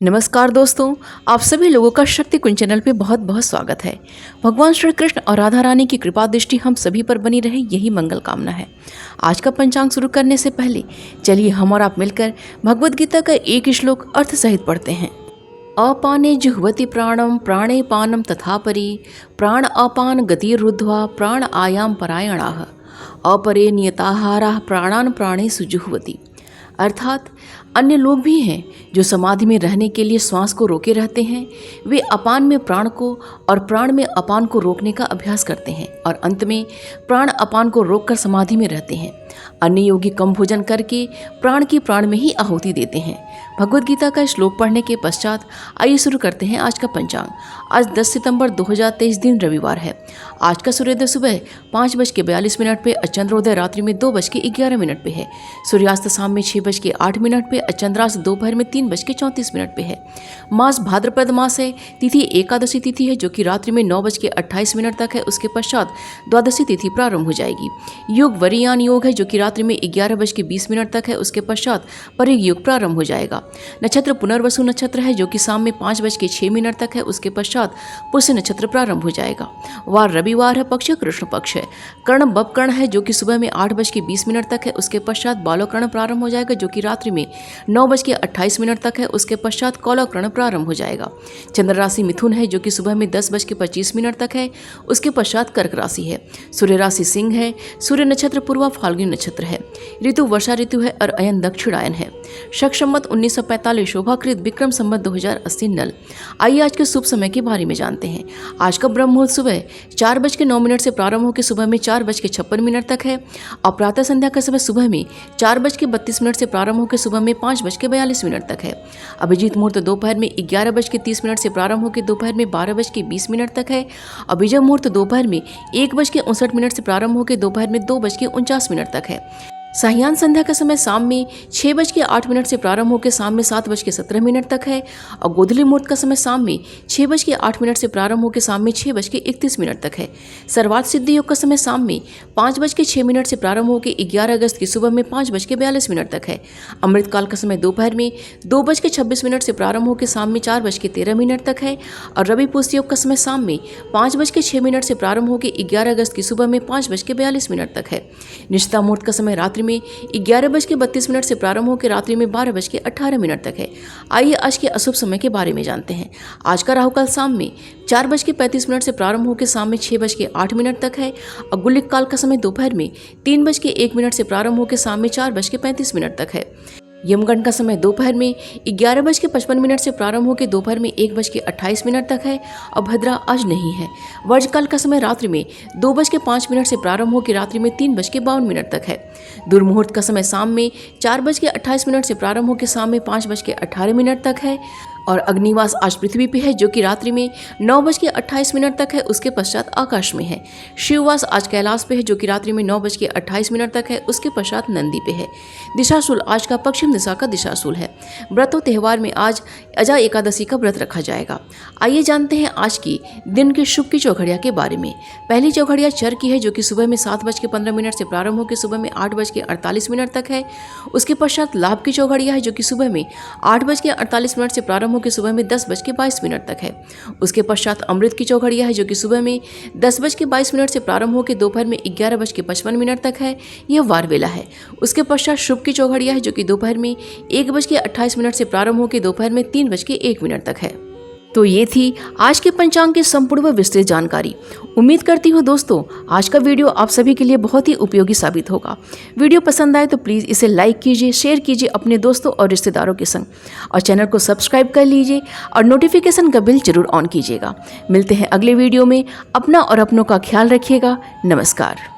नमस्कार दोस्तों, आप सभी लोगों का शक्ति कुंज चैनल पे बहुत बहुत स्वागत है। भगवान श्री कृष्ण और राधा रानी की कृपा दृष्टि हम सभी पर बनी रहे, यही मंगल कामना है। आज का पंचांग शुरू करने से पहले चलिए हम और आप मिलकर भगवद गीता का एक श्लोक अर्थ सहित पढ़ते हैं। अपाने जुह्वति प्राणम प्राणे पानम तथा परि प्राण अपान गतिरुद्ध्वा प्राण आयाम परायणाः अपरे नियताहाराः प्राणान प्राणे सुजुह्वति। अर्थात अन्य लोग भी हैं जो समाधि में रहने के लिए श्वास को रोके रहते हैं। वे अपान में प्राण को और प्राण में अपान को रोकने का अभ्यास करते हैं और अंत में प्राण अपान को रोककर समाधि में रहते हैं। अन्य योगी कम भोजन करके प्राण की प्राण में ही आहुति देते हैं। भगवद गीता का श्लोक पढ़ने के पश्चात आइए शुरू करते हैं आज का पंचांग। आज 10 सितंबर 2023 दिन रविवार है। आज का सूर्योदय सुबह 5:42 पे, चंद्रोदय रात्रि में 2:11 पे है। सूर्यास्त शाम में 6:08 पे, चंद्रास्त दोपहर में 3:34 पे है। मास भाद्रपद मास है। तिथि एकादशी तिथि है जो कि रात्रि में 9:28 तक है। उसके पश्चात द्वादशी तिथि प्रारंभ हो जाएगी। योग वरियान योग है जो कि रात्रि में 11:20 तक है। उसके पश्चात परिग योग प्रारंभ हो जाएगा। नक्षत्र पुनर्वसु नक्षत्र है जो कि शाम में 5:06 तक है। उसके पश्चात पुष्य नक्षत्र प्रारंभ हो जाएगा। वार रविवार है। पक्ष कृष्ण पक्ष है। कर्ण बपकर्ण है जो कि सुबह में 8:20 तक है। उसके पश्चात बालोकर्ण प्रारंभ हो जाएगा जो कि रात्रि में 9:28 तक है। उसके पश्चात कौलकर्ण प्रारंभ हो जाएगा। चंद्र राशि मिथुन है जो कि सुबह में 10:25 तक है। उसके पश्चात कर्क राशि है। सूर्य राशि सिंह है। सूर्य नक्षत्र पूर्वा फाल्गुनी नक्षत्र है। ऋतु वर्षा ऋतु है और अयन दक्षिणायन है। शक संवत 1945 शोभाकृत विक्रम संवत 2080 नल। आइए आज के शुभ समय के बारे में जानते हैं। आज का ब्रह्म मुहूर्त सुबह 4:09 से प्रारंभ होकर सुबह में 4:56 तक है और प्रातः संध्या का समय सुबह में 4:32 से प्रारंभ होकर सुबह में 5:42 तक है। अभिजीत मुहूर्त दोपहर में 11:30 से प्रारंभ होकर दोपहर में 12:20 तक है। अभिजय मुहूर्त दोपहर में 1:59 से प्रारंभ होकर दोपहर में 2:49 तक है। साहियान संध्या का समय शाम में 6:08 से प्रारंभ होकर शाम में 7:17 तक है और गोधूली मुहूर्त का समय शाम में 6:08 से प्रारंभ होकर शाम में 6:31 तक है। सर्वार्थ सिद्धि योग का समय शाम में 5:06 से प्रारंभ होकर 11 अगस्त की सुबह में 5:42 तक है। अमृत काल का समय दोपहर में 2:26 से प्रारंभ होकर शाम में 4:13 तक है और रवि पुष्य योग का समय शाम में 5:06 से प्रारंभ होकर 11 अगस्त की सुबह में 5:42 तक है। निश्चिता मुहूर्त का समय रात्रि में 11:32 से प्रारंभ होकर रात्रि में 12:18 तक है। आइए आज के अशुभ समय के बारे में जानते हैं। आज का राहुकाल शाम में 4:35 से प्रारंभ होकर शाम में 6:08 तक है और गुलिक काल का समय दोपहर में 3:01 से प्रारंभ होकर शाम में 4:35 तक है। यमगंड का समय दोपहर में 11:55 से प्रारंभ होकर दोपहर में 1:28 तक है और भद्रा आज नहीं है। वर्जकाल का समय रात्रि में 2:05 से प्रारंभ होकर रात्रि में 3:52 तक है। दुर्मुहूर्त का समय शाम में 4:28 से प्रारंभ होकर शाम में 5:18 तक है और अग्निवास आज पृथ्वी पे है जो कि रात्रि में 9:28 तक है। उसके पश्चात आकाश में है। शिववास आज कैलाश पे है जो कि रात्रि में 9:28 तक है। उसके पश्चात नंदी पे है। दिशाशूल आज का पश्चिम दिशा का दिशाशूल है। व्रतों त्यौहार में आज अजा एकादशी का व्रत रखा जाएगा। आइए जानते हैं आज की दिन के शुभ की चौघड़िया के बारे में। पहली चौघड़िया चर की है जो कि सुबह में 7:15 से प्रारंभ होकर सुबह में 8:48 तक है। उसके पश्चात लाभ की चौघड़िया है जो कि सुबह में 8:48 से प्रारंभ होकर सुबह में 10:22 तक है। उसके पश्चात अमृत की चौघड़िया है जो कि सुबह में 10:22 से प्रारंभ होकर दोपहर में 11:55 तक है। यह वार वेला है। उसके पश्चात शुभ की चौघड़िया है जो कि दोपहर में 1:28 से प्रारंभ होकर दोपहर में 3:01 तक है। तो ये थी आज के पंचांग की संपूर्ण व विस्तृत जानकारी। उम्मीद करती हूँ दोस्तों आज का वीडियो आप सभी के लिए बहुत ही उपयोगी साबित होगा। वीडियो पसंद आए तो प्लीज़ इसे लाइक कीजिए, शेयर कीजिए अपने दोस्तों और रिश्तेदारों के संग और चैनल को सब्सक्राइब कर लीजिए और नोटिफिकेशन का बिल जरूर ऑन कीजिएगा। मिलते हैं अगले वीडियो में। अपना और अपनों का ख्याल रखिएगा। नमस्कार।